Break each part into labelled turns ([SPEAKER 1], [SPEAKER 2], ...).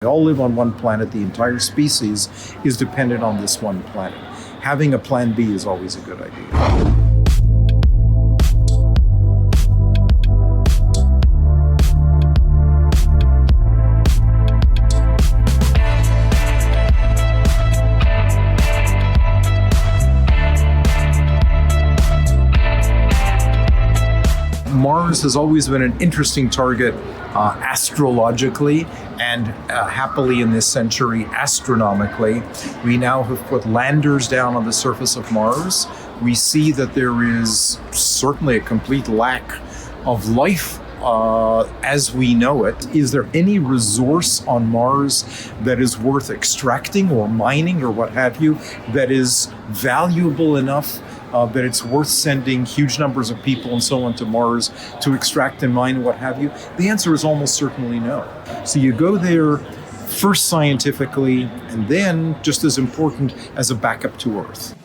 [SPEAKER 1] We all live on one planet. The entire species is dependent on this one planet. Having a plan B is always a good idea. Mars has always been an interesting target astrologically and happily in this century astronomically. We now have put landers down on the surface of Mars. We see that there is certainly a complete lack of life as we know it. Is there any resource on Mars that is worth extracting or mining or what have you that is valuable enough that it's worth sending huge numbers of people and so on to Mars to extract and mine and what have you? The answer is almost certainly no. So you go there first scientifically, and then, just as important, as a backup to Earth.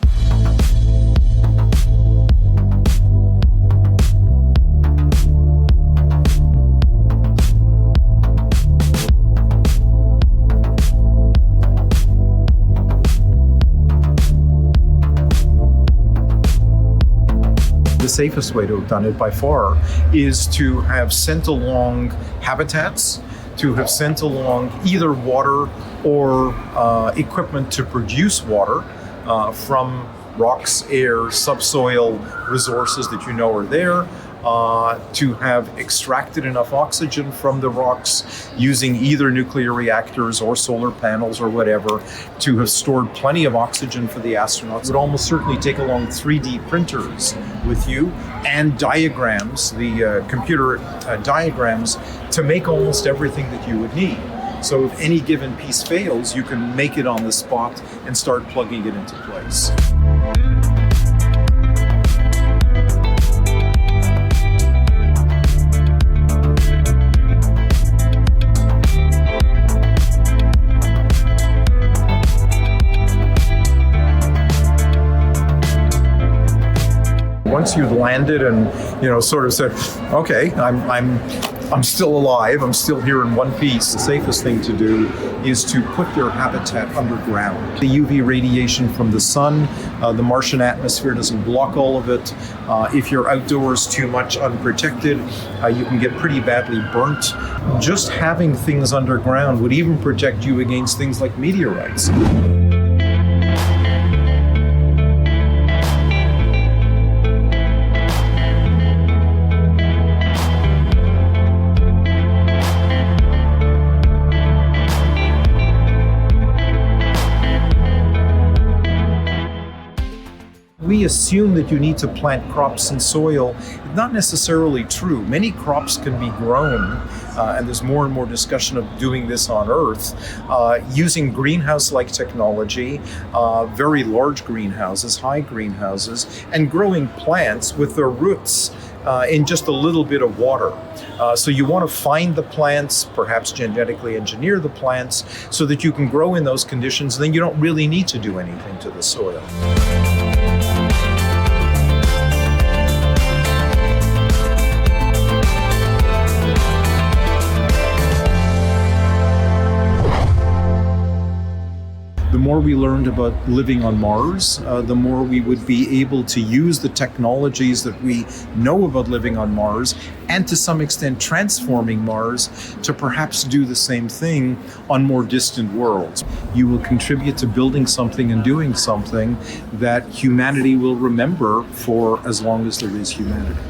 [SPEAKER 1] The safest way to have done it by far is to have sent along habitats, to have sent along either water or equipment to produce water from rocks, air, subsoil resources that you know are there, to have extracted enough oxygen from the rocks using either nuclear reactors or solar panels or whatever, to have stored plenty of oxygen for the astronauts. It would almost certainly take along 3D printers with you and diagrams, the computer diagrams, to make almost everything that you would need. So if any given piece fails, you can make it on the spot and start plugging it into place. Once you've landed and sort of said, okay, I'm still alive, I'm still here in one piece, the safest thing to do is to put their habitat underground. The UV radiation from the sun, the Martian atmosphere doesn't block all of it. If you're outdoors too much unprotected, you can get pretty badly burnt. Just having things underground would even protect you against things like meteorites. We assume that you need to plant crops in soil. It's not necessarily true. Many crops can be grown, and there's more and more discussion of doing this on Earth, using greenhouse-like technology, very large greenhouses, high greenhouses, and growing plants with their roots in just a little bit of water. So you want to find the plants, perhaps genetically engineer the plants, so that you can grow in those conditions, and then you don't really need to do anything to the soil. The more we learned about living on Mars, the more we would be able to use the technologies that we know about living on Mars, and to some extent transforming Mars to perhaps do the same thing on more distant worlds. You will contribute to building something and doing something that humanity will remember for as long as there is humanity.